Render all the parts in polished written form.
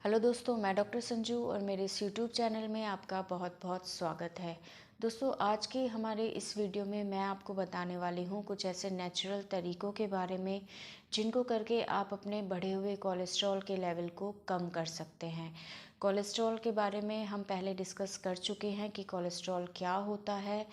Hello दोस्तों, मैं doctor Sanju और मेरे इस यूट्यूब चैनल में आपका बहुत बहुत स्वागत है। दोस्तों, आज के हमारे इस वीडियो में मैं आपको बताने वाली हूँ कुछ ऐसे नेचुरल तरीक़ों के बारे में जिनको करके आप अपने बढ़े हुए कोलेस्ट्रॉल के लेवल को कम कर सकते हैं। कोलेस्ट्रॉल के बारे में हम पहले डिस्कस कर चुके हैं कि कोलेस्ट्रॉल क्या होता है।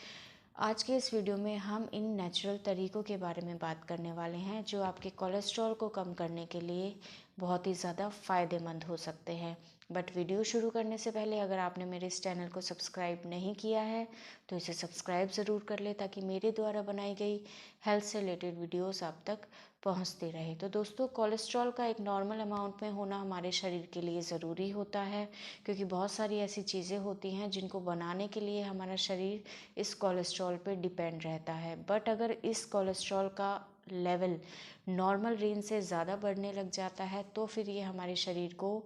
आज के इस वीडियो में हम इन नेचुरल तरीक़ों के बारे में बात करने वाले हैं जो आपके कोलेस्ट्रॉल को कम करने के लिए बहुत ही ज़्यादा फ़ायदेमंद हो सकते हैं। बट वीडियो शुरू करने से पहले अगर आपने मेरे इस चैनल को सब्सक्राइब नहीं किया है तो इसे सब्सक्राइब ज़रूर कर ले ताकि मेरे द्वारा बनाई गई हेल्थ से रिलेटेड वीडियोस आप तक पहुंचती रहे। तो दोस्तों, कोलेस्ट्रॉल का एक नॉर्मल अमाउंट में होना हमारे शरीर के लिए ज़रूरी होता है, क्योंकि बहुत सारी ऐसी चीज़ें होती हैं जिनको बनाने के लिए हमारा शरीर इस कोलेस्ट्रॉल पे डिपेंड रहता है। बट अगर इस कोलेस्ट्रॉल का लेवल नॉर्मल रेंज से ज़्यादा बढ़ने लग जाता है तो फिर ये हमारे शरीर को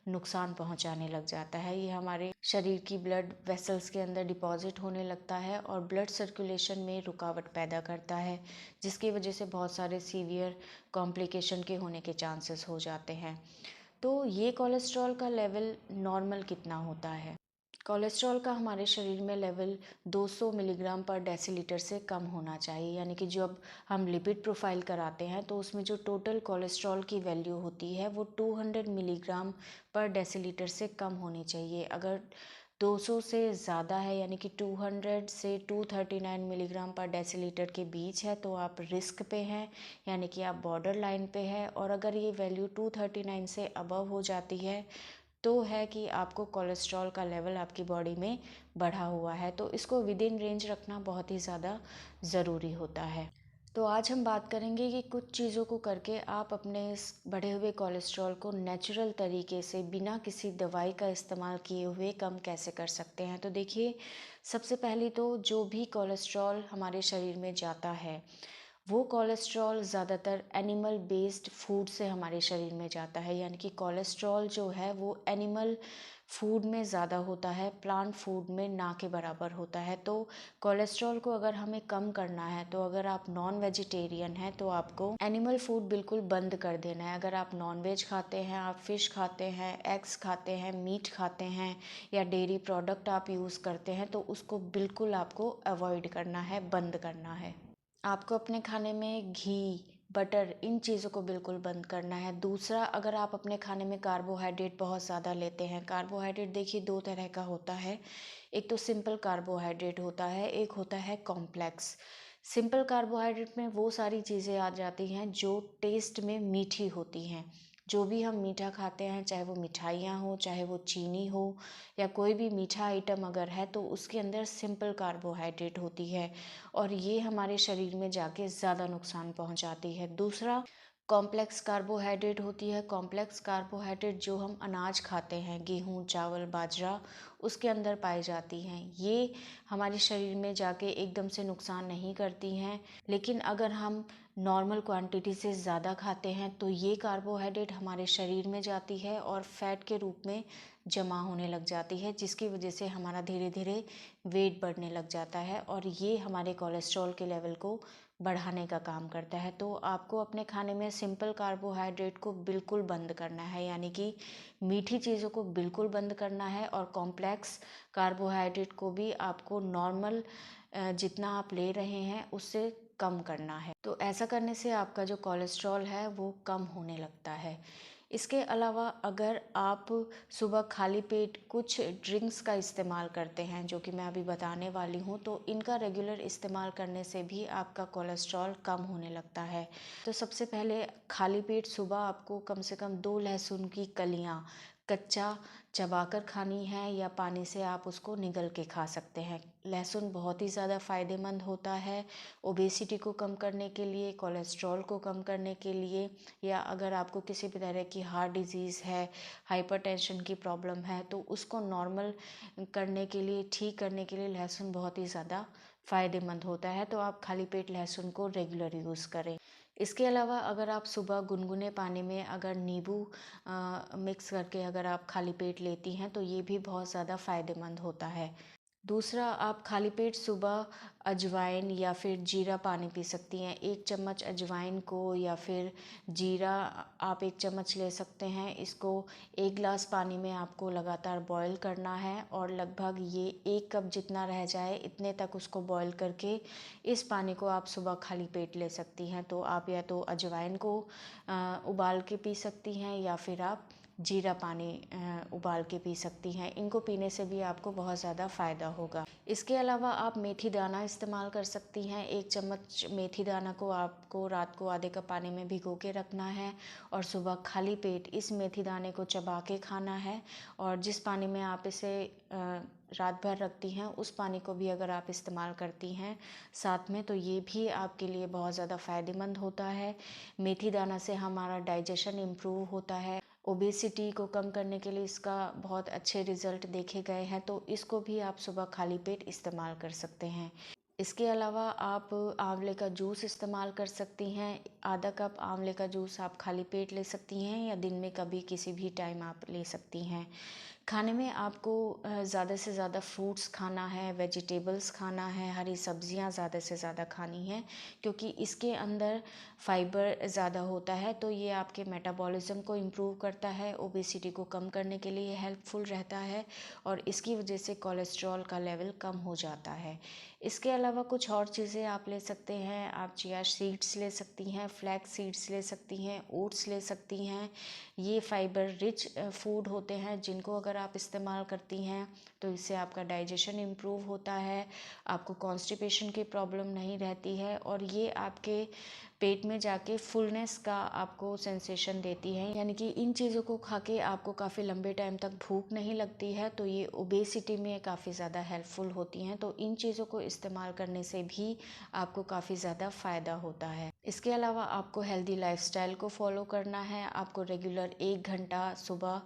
नुकसान पहुंचाने लग जाता है। ये हमारे शरीर की ब्लड वेसल्स के अंदर डिपॉजिट होने लगता है और ब्लड सर्कुलेशन में रुकावट पैदा करता है, जिसकी वजह से बहुत सारे सीवियर कॉम्प्लिकेशन के होने के चांसेस हो जाते हैं। तो ये कोलेस्ट्रॉल का लेवल नॉर्मल कितना होता है? कोलेस्ट्रॉल का हमारे शरीर में लेवल 200 मिलीग्राम पर डेसीलीटर से कम होना चाहिए। यानी कि जब हम लिपिड प्रोफाइल कराते हैं तो उसमें जो टोटल कोलेस्ट्रॉल की वैल्यू होती है वो 200 मिलीग्राम पर डेसीलीटर से कम होनी चाहिए। अगर 200 से ज़्यादा है, यानी कि 200 से 239 मिलीग्राम पर डेसीलीटर के बीच है, तो आप रिस्क पे हैं, यानी कि आप बॉर्डर लाइन पे है। और अगर ये वैल्यू 239 से अबव हो जाती है तो है कि आपको कोलेस्ट्रॉल का लेवल आपकी बॉडी में बढ़ा हुआ है। तो इसको विद इन रेंज रखना बहुत ही ज़्यादा ज़रूरी होता है। तो आज हम बात करेंगे कि कुछ चीज़ों को करके आप अपने इस बढ़े हुए कोलेस्ट्रॉल को नेचुरल तरीके से बिना किसी दवाई का इस्तेमाल किए हुए कम कैसे कर सकते हैं। तो देखिए, सबसे पहले तो जो भी कोलेस्ट्रॉल हमारे शरीर में जाता है वो कोलेस्ट्रॉल ज़्यादातर एनिमल बेस्ड फूड से हमारे शरीर में जाता है। यानी कि कोलेस्ट्रॉल जो है वो एनिमल फूड में ज़्यादा होता है, प्लांट फूड में ना के बराबर होता है। तो कोलेस्ट्रॉल को अगर हमें कम करना है तो अगर आप नॉन वेजिटेरियन हैं तो आपको एनिमल फूड बिल्कुल बंद कर देना है। अगर आप नॉन वेज खाते हैं, आप फ़िश खाते हैं, एग्स खाते हैं, मीट खाते हैं या डेयरी प्रोडक्ट आप यूज़ करते हैं तो उसको बिल्कुल आपको अवॉइड करना है, बंद करना है। आपको अपने खाने में घी, बटर, इन चीज़ों को बिल्कुल बंद करना है। दूसरा, अगर आप अपने खाने में कार्बोहाइड्रेट बहुत ज़्यादा लेते हैं, कार्बोहाइड्रेट देखिए दो तरह का होता है। एक तो सिंपल कार्बोहाइड्रेट होता है, एक होता है कॉम्प्लेक्स। सिंपल कार्बोहाइड्रेट में वो सारी चीज़ें आ जाती हैं जो टेस्ट में मीठी होती हैं। जो भी हम मीठा खाते हैं, चाहे वो मिठाइयाँ हो, चाहे वो चीनी हो या कोई भी मीठा आइटम अगर है तो उसके अंदर सिंपल कार्बोहाइड्रेट होती है और ये हमारे शरीर में जाके ज़्यादा नुकसान पहुंचाती है। दूसरा, कॉम्प्लेक्स कार्बोहाइड्रेट होती है। कॉम्प्लेक्स कार्बोहाइड्रेट जो हम अनाज खाते हैं, गेहूँ, चावल, बाजरा, उसके अंदर पाई जाती हैं। ये हमारे शरीर में जाके एकदम से नुकसान नहीं करती हैं, लेकिन अगर हम नॉर्मल क्वांटिटी से ज़्यादा खाते हैं तो ये कार्बोहाइड्रेट हमारे शरीर में जाती है और फैट के रूप में जमा होने लग जाती है, जिसकी वजह से हमारा धीरे धीरे वेट बढ़ने लग जाता है और ये हमारे कोलेस्ट्रॉल के लेवल को बढ़ाने का काम करता है। तो आपको अपने खाने में सिंपल कार्बोहाइड्रेट को बिल्कुल बंद करना है, यानी कि मीठी चीज़ों को बिल्कुल बंद करना है और कॉम्प्लेक्स कार्बोहाइड्रेट को भी आपको नॉर्मल जितना आप ले रहे हैं उससे कम करना है। तो ऐसा करने से आपका जो कोलेस्ट्रॉल है वो कम होने लगता है। इसके अलावा अगर आप सुबह खाली पेट कुछ ड्रिंक्स का इस्तेमाल करते हैं, जो कि मैं अभी बताने वाली हूँ, तो इनका रेगुलर इस्तेमाल करने से भी आपका कोलेस्ट्रॉल कम होने लगता है। तो सबसे पहले खाली पेट सुबह आपको कम से कम 2 लहसुन की कलियाँ कच्चा चबाकर खानी है या पानी से आप उसको निगल के खा सकते हैं। लहसुन बहुत ही ज़्यादा फ़ायदेमंद होता है ओबेसिटी को कम करने के लिए, कोलेस्ट्रॉल को कम करने के लिए, या अगर आपको किसी भी तरह की हार्ट डिजीज़ है, हाइपरटेंशन की प्रॉब्लम है तो उसको नॉर्मल करने के लिए, ठीक करने के लिए लहसुन बहुत ही ज़्यादा फ़ायदेमंद होता है। तो आप खाली पेट लहसुन को रेगुलर यूज़ करें। इसके अलावा अगर आप सुबह गुनगुने पानी में अगर नींबू मिक्स करके अगर आप खाली पेट लेती हैं तो ये भी बहुत ज़्यादा फ़ायदेमंद होता है। दूसरा, आप खाली पेट सुबह अजवाइन या फिर जीरा पानी पी सकती हैं। 1 चम्मच अजवाइन को या फिर जीरा आप 1 चम्मच ले सकते हैं। इसको 1 गिलास पानी में आपको लगातार बॉईल करना है और लगभग ये 1 कप जितना रह जाए इतने तक उसको बॉईल करके इस पानी को आप सुबह खाली पेट ले सकती हैं। तो आप या तो अजवाइन को उबाल के पी सकती हैं या फिर आप जीरा पानी उबाल के पी सकती हैं। इनको पीने से भी आपको बहुत ज़्यादा फ़ायदा होगा। इसके अलावा आप मेथी दाना इस्तेमाल कर सकती हैं। 1 चम्मच मेथी दाना को आपको रात को आधे कप पानी में भिगो के रखना है और सुबह खाली पेट इस मेथी दाने को चबा के खाना है। और जिस पानी में आप इसे रात भर रखती हैं उस पानी को भी अगर आप इस्तेमाल करती हैं साथ में, तो ये भी आपके लिए बहुत ज़्यादा फ़ायदेमंद होता है। मेथी दाना से हमारा डाइजेशन इम्प्रूव होता है। ओबेसिटी को कम करने के लिए इसका बहुत अच्छे रिज़ल्ट देखे गए हैं, तो इसको भी आप सुबह खाली पेट इस्तेमाल कर सकते हैं। इसके अलावा आप आंवले का जूस इस्तेमाल कर सकती हैं। आधा कप आंवले का जूस आप खाली पेट ले सकती हैं या दिन में कभी किसी भी टाइम आप ले सकती हैं। खाने में आपको ज़्यादा से ज़्यादा फ्रूट्स खाना है, वेजिटेबल्स खाना है, हरी सब्जियां ज़्यादा से ज़्यादा खानी हैं क्योंकि इसके अंदर फाइबर ज़्यादा होता है। तो ये आपके मेटाबॉलिज्म को इम्प्रूव करता है, ओबेसिटी को कम करने के लिए हेल्पफुल रहता है और इसकी वजह से कोलेस्ट्रॉल का लेवल कम हो जाता है। इसके अलावा कुछ और चीज़ें आप ले सकते हैं। आप चिया सीड्स ले सकती हैं, फ्लैक्स सीड्स ले सकती हैं, ओट्स ले सकती हैं। ये फाइबर रिच फूड होते हैं जिनको अगर आप इस्तेमाल करती हैं तो इससे आपका डाइजेशन इम्प्रूव होता है, आपको कॉन्स्टिपेशन की प्रॉब्लम नहीं रहती है और ये आपके पेट में जाके फुलनेस का आपको सेंसेशन देती है। यानी कि इन चीज़ों को खा के आपको काफ़ी लंबे टाइम तक भूख नहीं लगती है, तो ये ओबेसिटी में काफ़ी ज़्यादा हेल्पफुल होती हैं। तो इन चीज़ों को इस्तेमाल करने से भी आपको काफ़ी ज़्यादा फ़ायदा होता है। इसके अलावा आपको हेल्दी लाइफस्टाइल को फॉलो करना है। आपको रेगुलर 1 घंटा सुबह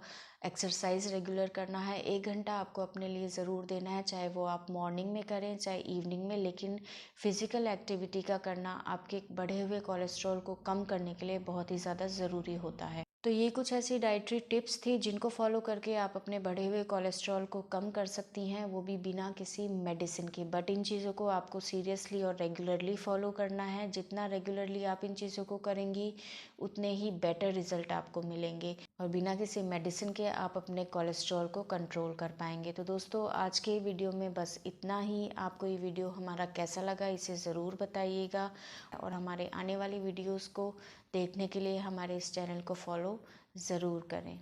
एक्सरसाइज रेगुलर करना है। 1 घंटा आपको अपने लिए ज़रूर देना है, चाहे वो आप मॉर्निंग में करें चाहे इवनिंग में, लेकिन फिज़िकल एक्टिविटी का करना आपके बढ़े हुए कोलेस्ट्रॉल को कम करने के लिए बहुत ही ज़्यादा ज़रूरी होता है। तो ये कुछ ऐसी डाइटरी टिप्स थी जिनको फॉलो करके आप अपने बढ़े हुए कोलेस्ट्रॉल को कम कर सकती हैं, वो भी बिना किसी मेडिसिन के। बट इन चीज़ों को आपको सीरियसली और रेगुलरली फॉलो करना है। जितना रेगुलरली आप इन चीज़ों को करेंगी उतने ही बेटर रिजल्ट आपको मिलेंगे और बिना किसी मेडिसिन के आप अपने कोलेस्ट्रॉल को कंट्रोल कर पाएंगे। तो दोस्तों आज के वीडियो में बस इतना ही। आपको ये वीडियो हमारा कैसा लगा इसे ज़रूर बताइएगा और हमारे आने वाली वीडियोस को देखने के लिए हमारे इस चैनल को फॉलो ज़रूर करें।